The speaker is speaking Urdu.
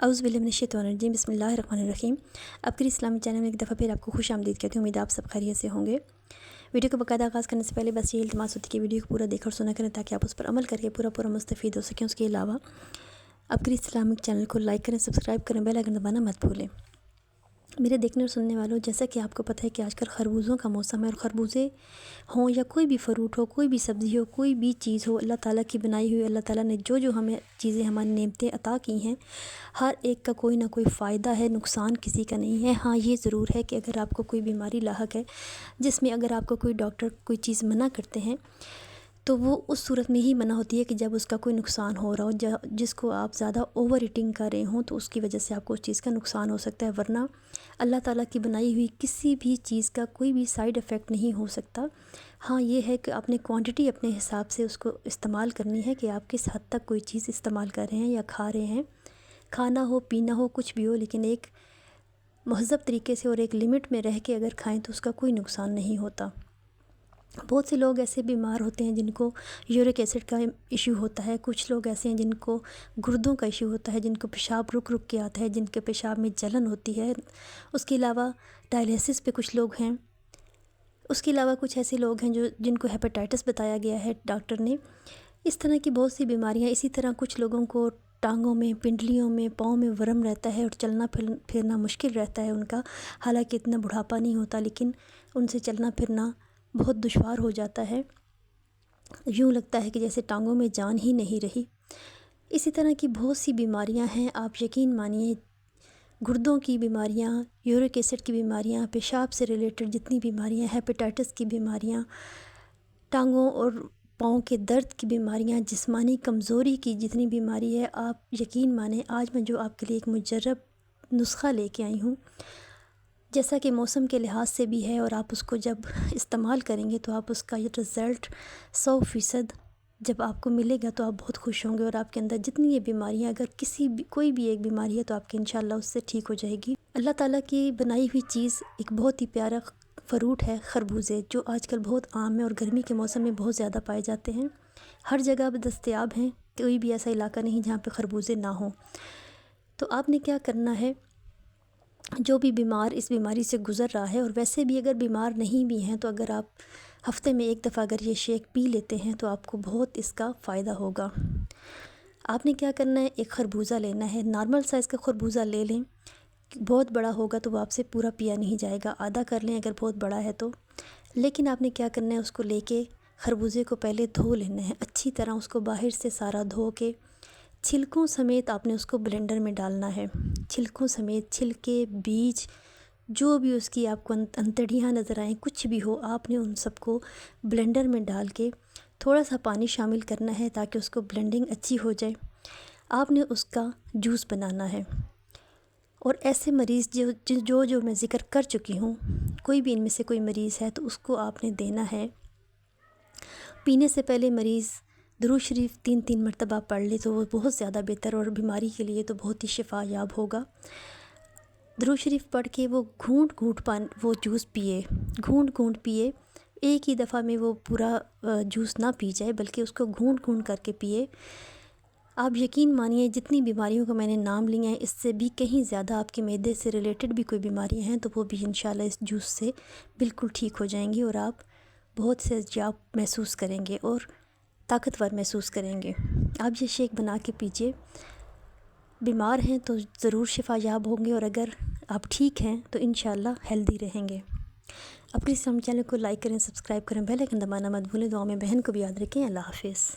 اعوذ باللہ من الشیطان الرجیم بسم اللہ الرحمن الرحیم۔ اب کے اسلامی چینل میں ایک دفعہ پھر آپ کو خوش آمدید کہتی ہوں۔ امید آپ سب خیریت سے ہوں گے۔ ویڈیو کو باقاعدہ آغاز کرنے سے پہلے بس یہ التماس ہوتی ہے کہ ویڈیو کو پورا دیکھ اور سنا کریں تاکہ آپ اس پر عمل کر کے پورا مستفید ہو سکیں۔ اس کے علاوہ اب کے اسلامک چینل کو لائک کریں، سبسکرائب کریں، بیل آئیکن دبانا مت بھولیں۔ میرے دیکھنے اور سننے والوں، جیسا کہ آپ کو پتہ ہے کہ آج کل خربوزوں کا موسم ہے، اور خربوزے ہوں یا کوئی بھی فروٹ ہو، کوئی بھی سبزی ہو، کوئی بھی چیز ہو، اللہ تعالیٰ کی بنائی ہوئی، اللہ تعالیٰ نے جو ہمیں چیزیں ہماری نعمتیں عطا کی ہیں، ہر ایک کا کوئی نہ کوئی فائدہ ہے، نقصان کسی کا نہیں ہے۔ ہاں یہ ضرور ہے کہ اگر آپ کو کوئی بیماری لاحق ہے جس میں اگر آپ کو کوئی ڈاکٹر کوئی چیز منع کرتے ہیں تو وہ اس صورت میں ہی منع ہوتی ہے کہ جب اس کا کوئی نقصان ہو رہا ہو، جس کو آپ زیادہ اوور ایٹنگ کر رہے ہوں تو اس کی وجہ سے آپ کو اس چیز کا نقصان ہو سکتا ہے، ورنہ اللہ تعالیٰ کی بنائی ہوئی کسی بھی چیز کا کوئی بھی سائیڈ ایفیکٹ نہیں ہو سکتا۔ ہاں یہ ہے کہ اپنے کوانٹٹی اپنے حساب سے اس کو استعمال کرنی ہے کہ آپ کس حد تک کوئی چیز استعمال کر رہے ہیں یا کھا رہے ہیں، کھانا ہو پینا ہو کچھ بھی ہو، لیکن ایک مہذب طریقے سے اور ایک لمٹ میں رہ کے اگر کھائیں تو اس کا کوئی نقصان نہیں ہوتا۔ بہت سے لوگ ایسے بیمار ہوتے ہیں جن کو یورک ایسڈ کا ایشو ہوتا ہے، کچھ لوگ ایسے ہیں جن کو گردوں کا ایشو ہوتا ہے، جن کو پیشاب رک کے آتا ہے، جن کے پیشاب میں جلن ہوتی ہے۔ اس کے علاوہ ڈائلیسس پہ کچھ لوگ ہیں، اس کے علاوہ کچھ ایسے لوگ ہیں جن کو ہیپاٹائٹس بتایا گیا ہے ڈاکٹر نے۔ اس طرح کی بہت سی بیماریاں، اسی طرح کچھ لوگوں کو ٹانگوں میں، پنڈلیوں میں، پاؤں میں ورم رہتا ہے اور چلنا پھرنا مشکل رہتا ہے ان کا، حالانکہ اتنا بڑھاپا نہیں ہوتا لیکن ان سے چلنا پھرنا بہت دشوار ہو جاتا ہے، یوں لگتا ہے کہ جیسے ٹانگوں میں جان ہی نہیں رہی۔ اسی طرح کی بہت سی بیماریاں ہیں، آپ یقین مانیے گردوں کی بیماریاں، یورک ایسڈ کی بیماریاں، پیشاب سے ریلیٹڈ جتنی بیماریاں، ہیپاٹائٹس کی بیماریاں، ٹانگوں اور پاؤں کے درد کی بیماریاں، جسمانی کمزوری کی جتنی بیماری ہے، آپ یقین مانیں آج میں جو آپ کے لیے ایک مجرب نسخہ لے کے آئی ہوں، جیسا کہ موسم کے لحاظ سے بھی ہے، اور آپ اس کو جب استعمال کریں گے تو آپ اس کا یہ رزلٹ 100% جب آپ کو ملے گا تو آپ بہت خوش ہوں گے، اور آپ کے اندر جتنی یہ بیماریاں اگر کوئی بھی ایک بیماری ہے تو آپ کی انشاءاللہ اس سے ٹھیک ہو جائے گی۔ اللہ تعالیٰ کی بنائی ہوئی چیز ایک بہت ہی پیارا فروٹ ہے خربوزے، جو آج کل بہت عام ہے اور گرمی کے موسم میں بہت زیادہ پائے جاتے ہیں، ہر جگہ دستیاب ہیں، کوئی بھی ایسا علاقہ نہیں جہاں پہ خربوزے نہ ہوں۔ تو آپ نے کیا کرنا ہے، جو بھی بیمار اس بیماری سے گزر رہا ہے، اور ویسے بھی اگر بیمار نہیں بھی ہیں تو اگر آپ ہفتے میں ایک دفعہ اگر یہ شیک پی لیتے ہیں تو آپ کو بہت اس کا فائدہ ہوگا۔ آپ نے کیا کرنا ہے، ایک خربوزہ لینا ہے، نارمل سائز کا خربوزہ لے لیں، بہت بڑا ہوگا تو وہ آپ سے پورا پیا نہیں جائے گا، آدھا کر لیں اگر بہت بڑا ہے تو۔ لیکن آپ نے کیا کرنا ہے، اس کو لے کے خربوزے کو پہلے دھو لینا ہے اچھی طرح، اس کو باہر سے سارا دھو کے چھلکوں سمیت آپ نے اس کو بلینڈر میں ڈالنا ہے، چھلکوں سمیت، چھلکے، بیج، جو بھی اس کی آپ کو انتڑیاں نظر آئیں، کچھ بھی ہو، آپ نے ان سب کو بلینڈر میں ڈال کے تھوڑا سا پانی شامل کرنا ہے تاکہ اس کو بلینڈنگ اچھی ہو جائے۔ آپ نے اس کا جوس بنانا ہے، اور ایسے مریض جو میں ذکر کر چکی ہوں، کوئی بھی ان میں سے کوئی مریض ہے تو اس کو آپ نے دینا ہے۔ پینے سے پہلے مریض درود شریف 3 مرتبہ پڑھ لے تو وہ بہت زیادہ بہتر، اور بیماری کے لیے تو بہت ہی شفا یاب ہوگا۔ درود شریف پڑھ کے وہ گھونٹ وہ جوس پیے، گھونٹ پیے، ایک ہی دفعہ میں وہ پورا جوس نہ پی جائے بلکہ اس کو گھونٹ کر کے پیے۔ آپ یقین مانیے جتنی بیماریوں کا میں نے نام لیے ہیں، اس سے بھی کہیں زیادہ آپ کے معدے سے ریلیٹڈ بھی کوئی بیماریاں ہیں تو وہ بھی انشاءاللہ اس جوس سے بالکل ٹھیک ہو جائیں گی، اور آپ بہت سے جاب محسوس کریں گے اور طاقتور محسوس کریں گے۔ آپ یہ شیک بنا کے پیجئے، بیمار ہیں تو ضرور شفا یاب ہوں گے، اور اگر آپ ٹھیک ہیں تو انشاءاللہ ہیلدی رہیں گے۔ اپنے چینل کو لائک کریں، سبسکرائب کریں، بیل آئیکن دبانا مت بھولیں، دعاؤں میں بہن کو بھی یاد رکھیں۔ اللہ حافظ۔